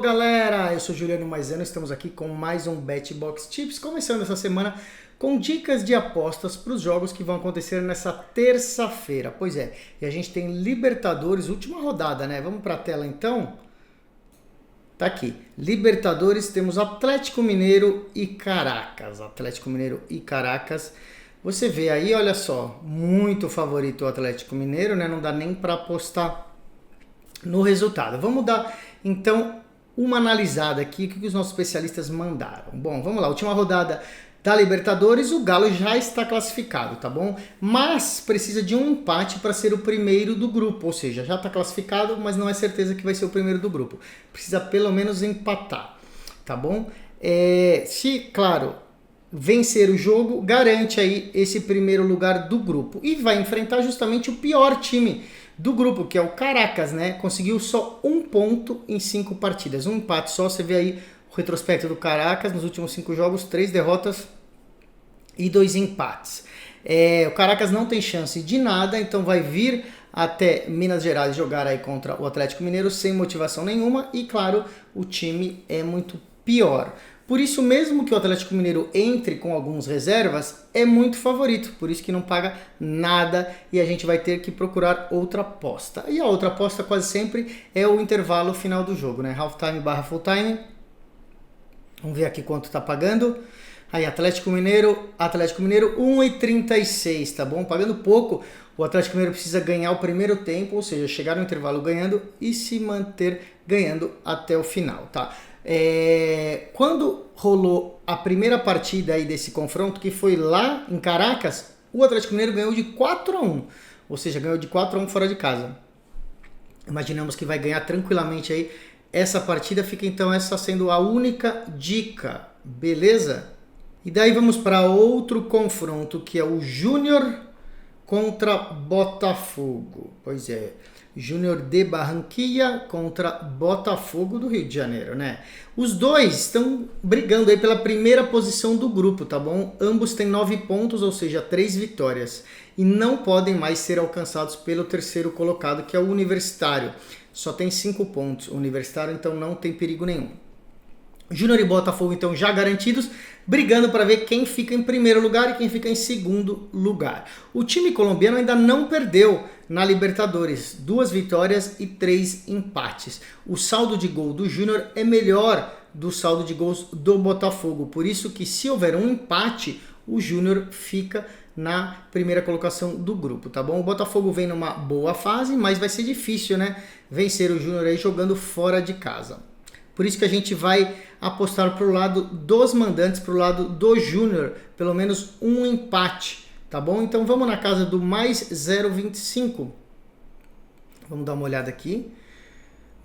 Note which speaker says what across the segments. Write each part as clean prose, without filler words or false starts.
Speaker 1: galera, eu sou Juliano Maisano, estamos aqui com mais um BetBox Tips, começando essa semana com dicas de apostas para os jogos que vão acontecer nessa terça-feira. Pois é, e a gente tem Libertadores, última rodada, né? Vamos para a tela então? Tá aqui, Libertadores, temos Atlético Mineiro e Caracas. Atlético Mineiro e Caracas. Você vê aí, olha só, muito favorito o Atlético Mineiro, né? Não dá nem para apostar no resultado. Vamos dar, então, uma analisada aqui, o que os nossos especialistas mandaram. Bom, vamos lá, última rodada da Libertadores, o Galo já está classificado, tá bom? Mas precisa de um empate para ser o primeiro do grupo, ou seja, já está classificado, mas não é certeza que vai ser o primeiro do grupo. Precisa pelo menos empatar, tá bom? Se, claro, vencer o jogo, garante aí esse primeiro lugar do grupo. E vai enfrentar justamente o pior time do grupo, que é o Caracas, né? Conseguiu só um ponto em 5 partidas. Um empate só, você vê aí o retrospecto do Caracas nos últimos 5 jogos, 3 derrotas e 2 empates. O Caracas não tem chance de nada, então vai vir até Minas Gerais jogar aí contra o Atlético Mineiro sem motivação nenhuma e, claro, o time é muito pior. Por isso, mesmo que o Atlético Mineiro entre com algumas reservas, é muito favorito. Por isso que não paga nada e a gente vai ter que procurar outra aposta. E a outra aposta quase sempre é o intervalo final do jogo, né? Half time barra full time. Vamos ver aqui quanto está pagando. Aí, Atlético Mineiro 1,36, tá bom? Pagando pouco. O Atlético Mineiro precisa ganhar o primeiro tempo, ou seja, chegar no intervalo ganhando e se manter ganhando até o final, tá? Quando rolou a primeira partida aí desse confronto, que foi lá em Caracas, o Atlético Mineiro ganhou de 4-1, ou seja, ganhou de 4-1 fora de casa. Imaginamos que vai ganhar tranquilamente aí essa partida, fica então essa sendo a única dica, beleza? E daí vamos para outro confronto, que é o Júnior contra Botafogo. Pois é, Júnior de Barranquilla contra Botafogo do Rio de Janeiro, né? Os dois estão brigando aí pela primeira posição do grupo, tá bom? Ambos têm 9 pontos, ou seja, 3 vitórias. E não podem mais ser alcançados pelo terceiro colocado, que é o Universitário. Só tem 5 pontos. O Universitário, então, não tem perigo nenhum. Júnior e Botafogo, então, já garantidos, brigando para ver quem fica em primeiro lugar e quem fica em segundo lugar. O time colombiano ainda não perdeu na Libertadores, 2 vitórias e 3 empates. O saldo de gol do Júnior é melhor do saldo de gols do Botafogo, por isso que se houver um empate, o Júnior fica na primeira colocação do grupo, tá bom? O Botafogo vem numa boa fase, mas vai ser difícil, né? Vencer o Júnior aí jogando fora de casa. Por isso que a gente vai apostar para o lado dos mandantes, para o lado do Júnior, pelo menos um empate, tá bom? Então vamos na casa do mais 0,25. Vamos dar uma olhada aqui.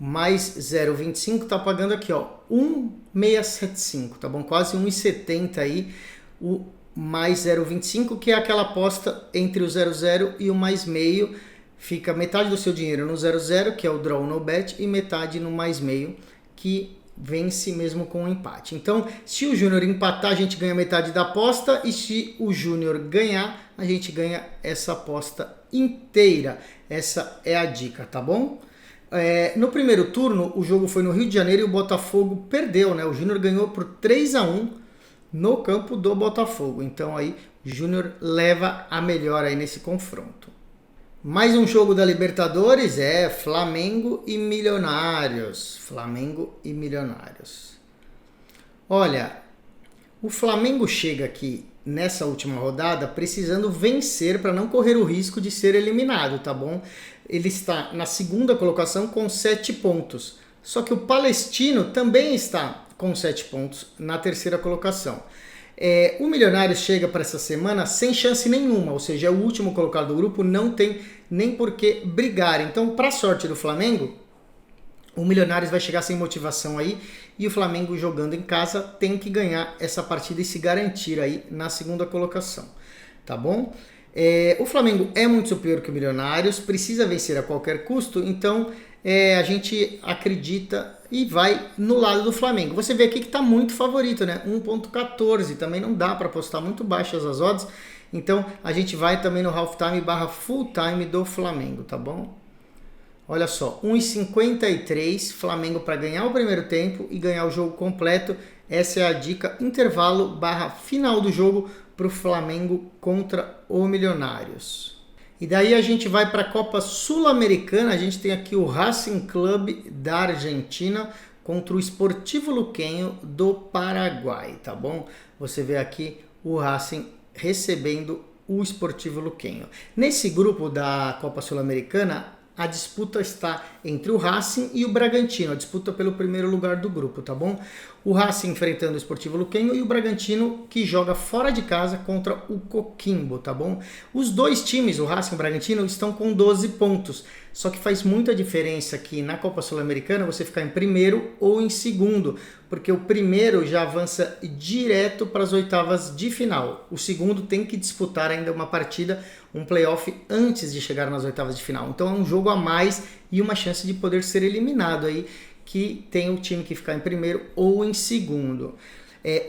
Speaker 1: Mais 0,25 tá pagando aqui, ó, 1,675, tá bom? Quase 1,70 aí, o mais 0,25, que é aquela aposta entre o 0,0 e o mais meio. Fica metade do seu dinheiro no 0,0, que é o draw no bet, e metade no mais meio, que vence mesmo com um empate. Então, se o Júnior empatar, a gente ganha metade da aposta, e se o Júnior ganhar, a gente ganha essa aposta inteira. Essa é a dica, tá bom? No primeiro turno, o jogo foi no Rio de Janeiro e o Botafogo perdeu, né? O Júnior ganhou por 3-1 no campo do Botafogo. Então, aí, o Júnior leva a melhor aí nesse confronto. Mais um jogo da Libertadores é Flamengo e Milionários. Flamengo e Milionários. Olha, o Flamengo chega aqui nessa última rodada precisando vencer para não correr o risco de ser eliminado, tá bom? Ele está na segunda colocação com 7 pontos. Só que o Palestino também está com 7 pontos na terceira colocação. O Milionários chega para essa semana sem chance nenhuma, ou seja, é o último colocado do grupo, não tem nem por que brigar. Então, para a sorte do Flamengo, o Milionários vai chegar sem motivação aí e o Flamengo jogando em casa tem que ganhar essa partida e se garantir aí na segunda colocação, tá bom? O Flamengo é muito superior que o Milionários, precisa vencer a qualquer custo, então a gente acredita e vai no lado do Flamengo. Você vê aqui que está muito favorito, né? 1,14, também não dá para apostar, muito baixas as odds. Então a gente vai também no half time barra full time do Flamengo, tá bom? Olha só, 1,53 Flamengo para ganhar o primeiro tempo e ganhar o jogo completo. Essa é a dica, intervalo barra final do jogo para o Flamengo contra o Milionários. E daí a gente vai para a Copa Sul-Americana, a gente tem aqui o Racing Club da Argentina contra o Sportivo Luquenho do Paraguai, tá bom? Você vê aqui o Racing recebendo o Sportivo Luquenho. Nesse grupo da Copa Sul-Americana, a disputa está entre o Racing e o Bragantino, a disputa pelo primeiro lugar do grupo, tá bom? O Racing enfrentando o Sportivo Luquenho e o Bragantino que joga fora de casa contra o Coquimbo, tá bom? Os dois times, o Racing e o Bragantino, estão com 12 pontos, só que faz muita diferença aqui na Copa Sul-Americana você ficar em primeiro ou em segundo, porque o primeiro já avança direto para as oitavas de final. O segundo tem que disputar ainda uma partida, um playoff antes de chegar nas oitavas de final. Então é um jogo a mais e uma chance de poder ser eliminado aí, que tem o time que ficar em primeiro ou em segundo.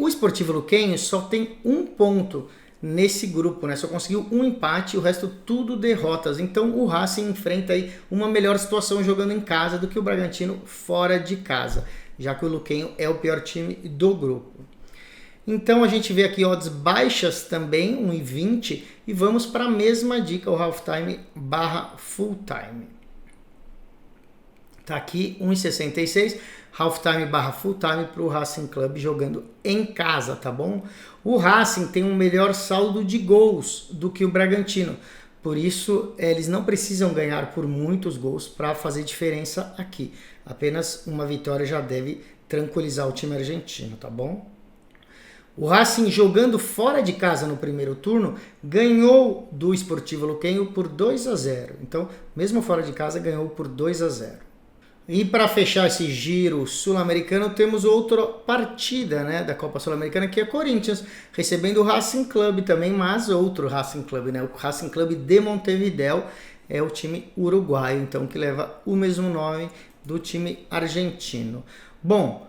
Speaker 1: O Sportivo Luquenho só tem um ponto nesse grupo, né? Só conseguiu um empate, o resto tudo derrotas. Então o Racing enfrenta aí uma melhor situação jogando em casa do que o Bragantino fora de casa, já que o Luquenho é o pior time do grupo. Então a gente vê aqui odds baixas também, 1,20, e vamos para a mesma dica, o halftime barra full time. Tá aqui 1,66, halftime barra full time para o Racing Club jogando em casa, tá bom? O Racing tem um melhor saldo de gols do que o Bragantino, por isso eles não precisam ganhar por muitos gols para fazer diferença aqui. Apenas uma vitória já deve tranquilizar o time argentino, tá bom? O Racing, jogando fora de casa no primeiro turno, ganhou do Sportivo Luquenho por 2-0. Então, mesmo fora de casa, ganhou por 2-0. E para fechar esse giro sul-americano, temos outra partida, né, da Copa Sul-Americana, que é Corinthians, recebendo o Racing Club também, mas outro Racing Club, né? O Racing Club de Montevidéu é o time uruguaio, então, que leva o mesmo nome do time argentino. Bom,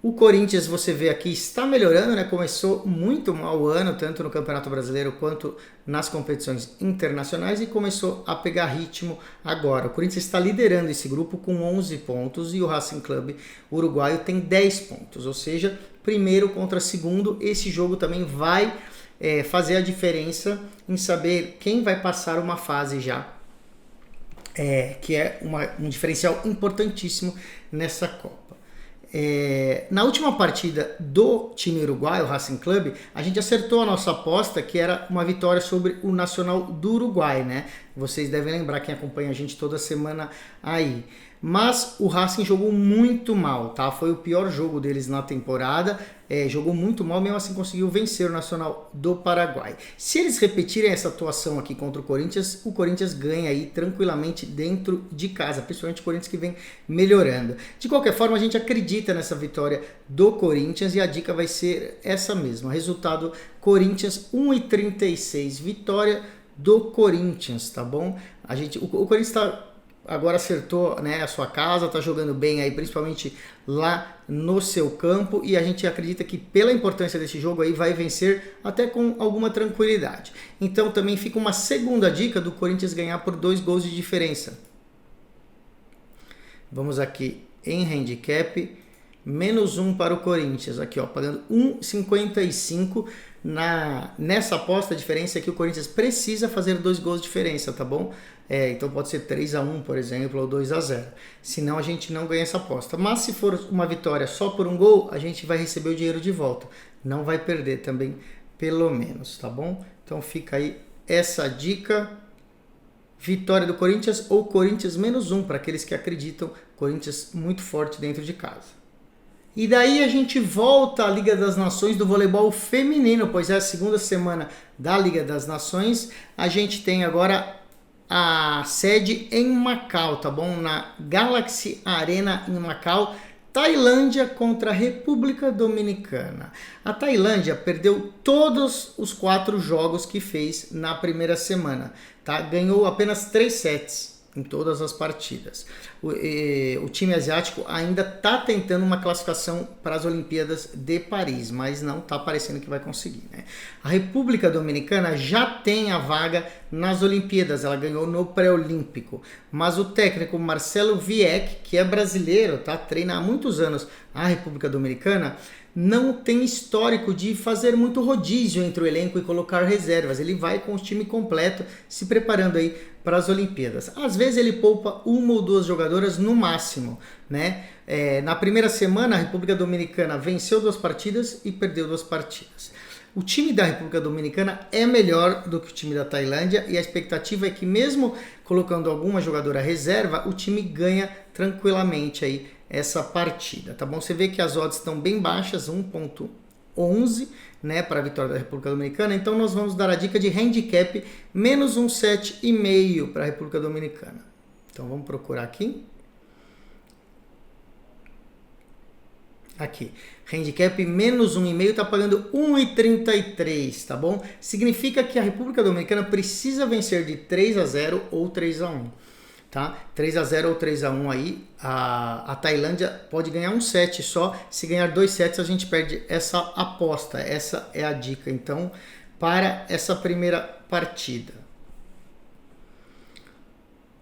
Speaker 1: o Corinthians, você vê aqui, está melhorando, né? Começou muito mal o ano, tanto no Campeonato Brasileiro quanto nas competições internacionais, e começou a pegar ritmo agora. O Corinthians está liderando esse grupo com 11 pontos e o Racing Club uruguaio tem 10 pontos, ou seja, primeiro contra segundo. Esse jogo também vai fazer a diferença em saber quem vai passar uma fase já, que é um diferencial importantíssimo nessa Copa. Na última partida do time uruguaio, o Racing Club, a gente acertou a nossa aposta, que era uma vitória sobre o Nacional do Uruguai, né? Vocês devem lembrar, quem acompanha a gente toda semana aí. Mas o Racing jogou muito mal, tá? Foi o pior jogo deles na temporada, jogou muito mal, mesmo assim conseguiu vencer o Nacional do Paraguai. Se eles repetirem essa atuação aqui contra o Corinthians ganha aí tranquilamente dentro de casa, principalmente o Corinthians que vem melhorando. De qualquer forma, a gente acredita nessa vitória do Corinthians e a dica vai ser essa mesma. Resultado, Corinthians 1,36, vitória do Corinthians, tá bom? O Corinthians agora acertou, né, a sua casa, tá jogando bem aí, principalmente lá no seu campo, e a gente acredita que pela importância desse jogo aí vai vencer até com alguma tranquilidade. Então também fica uma segunda dica do Corinthians ganhar por 2 gols de diferença. Vamos aqui em handicap, -1 para o Corinthians, aqui ó, pagando 1,55. Nessa aposta, a diferença é que o Corinthians precisa fazer 2 gols de diferença, tá bom? Então pode ser 3-1, por exemplo, ou 2-0. Senão a gente não ganha essa aposta. Mas se for uma vitória só por 1 gol, a gente vai receber o dinheiro de volta. Não vai perder também, pelo menos, tá bom? Então fica aí essa dica. Vitória do Corinthians ou Corinthians -1, para aqueles que acreditam. Corinthians muito forte dentro de casa. E daí a gente volta à Liga das Nações do voleibol feminino, pois é a segunda semana da Liga das Nações. A gente tem agora a sede em Macau, tá bom? Na Galaxy Arena em Macau, Tailândia contra a República Dominicana. A Tailândia perdeu todos os 4 jogos que fez na primeira semana, tá? Ganhou apenas 3 sets. em todas as partidas. O time asiático ainda está tentando uma classificação para as Olimpíadas de Paris, mas não está parecendo que vai conseguir, né? A República Dominicana já tem a vaga nas Olimpíadas, ela ganhou no pré-olímpico, mas o técnico Marcelo Vieck, que é brasileiro, tá? Treina há muitos anos a República Dominicana, não tem histórico de fazer muito rodízio entre o elenco e colocar reservas. Ele vai com o time completo, se preparando aí para as Olimpíadas. Às vezes ele poupa uma ou duas jogadoras no máximo, né? Na primeira semana, a República Dominicana venceu 2 partidas e perdeu 2 partidas. O time da República Dominicana é melhor do que o time da Tailândia e a expectativa é que, mesmo colocando alguma jogadora reserva, o time ganha tranquilamente aí essa partida, tá bom? Você vê que as odds estão bem baixas, 1.11, né, para a vitória da República Dominicana. Então nós vamos dar a dica de handicap menos 1,7,5 para a República Dominicana. Então vamos procurar aqui. Aqui, handicap menos 1,5 está pagando 1,33, tá bom? Significa que a República Dominicana precisa vencer de 3-0 ou 3-1. Tá? 3-0 ou 3-1 aí, a Tailândia pode ganhar um set só, se ganhar 2 sets a gente perde essa aposta, essa é a dica então para essa primeira partida.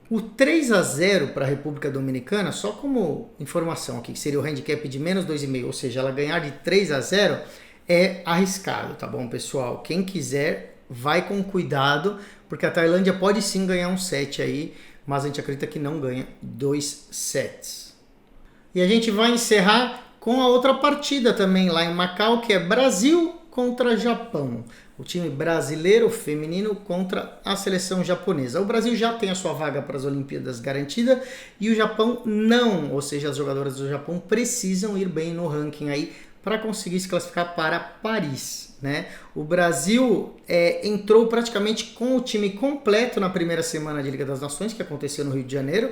Speaker 1: O 3-0 para a República Dominicana, só como informação aqui, que seria o handicap de menos 2,5, ou seja, ela ganhar de 3-0 é arriscado, tá bom, pessoal? Quem quiser, vai com cuidado, porque a Tailândia pode sim ganhar um set aí, mas a gente acredita que não ganha 2 sets. E a gente vai encerrar com a outra partida também lá em Macau, que é Brasil contra Japão. O time brasileiro feminino contra a seleção japonesa. O Brasil já tem a sua vaga para as Olimpíadas garantida e o Japão não, ou seja, as jogadoras do Japão precisam ir bem no ranking aí para conseguir se classificar para Paris, né? O Brasil entrou praticamente com o time completo na primeira semana de Liga das Nações, que aconteceu no Rio de Janeiro,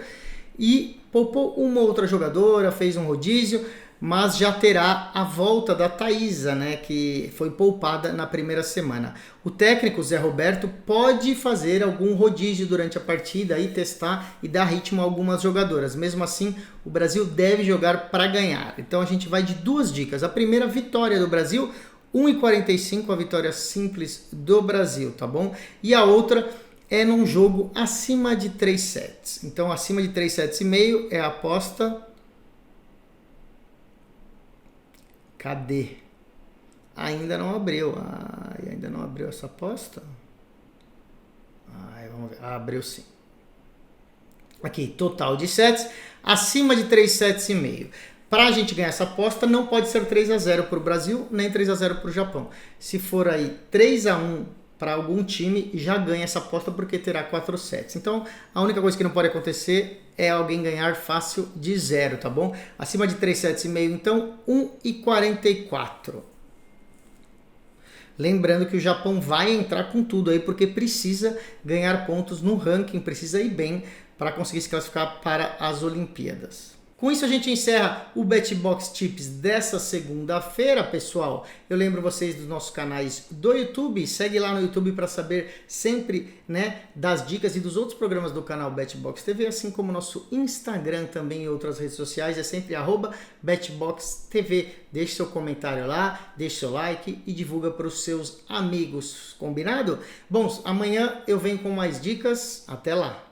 Speaker 1: e poupou uma outra jogadora, fez um rodízio, mas já terá a volta da Thaísa, né, que foi poupada na primeira semana. O técnico Zé Roberto pode fazer algum rodízio durante a partida e testar e dar ritmo a algumas jogadoras. Mesmo assim, o Brasil deve jogar para ganhar. Então a gente vai de 2 dicas. A primeira, vitória do Brasil, 1,45 a vitória simples do Brasil, tá bom? E a outra é num jogo acima de 3 sets. Então acima de 3 sets e meio é a aposta. Cadê? Ainda não abriu. Ainda não abriu essa aposta? Vamos ver. Abriu sim. Aqui, total de sets, acima de 3 sets e meio. Para a gente ganhar essa aposta, não pode ser 3-0 para o Brasil, nem 3-0 para o Japão. Se for aí 3-1 para algum time, já ganha essa aposta porque terá 4 sets. Então, a única coisa que não pode acontecer é alguém ganhar fácil de 0, tá bom? Acima de 3 sets e meio, então, 1,44. Lembrando que o Japão vai entrar com tudo aí, porque precisa ganhar pontos no ranking, precisa ir bem para conseguir se classificar para as Olimpíadas. Com isso a gente encerra o BetBox Tips dessa segunda-feira, pessoal. Eu lembro vocês dos nossos canais do YouTube. Segue lá no YouTube para saber sempre, né, das dicas e dos outros programas do canal BetBox TV, assim como nosso Instagram também e outras redes sociais. É sempre @BetBoxTV. Deixe seu comentário lá, deixe seu like e divulga para os seus amigos. Combinado? Bom, amanhã eu venho com mais dicas. Até lá!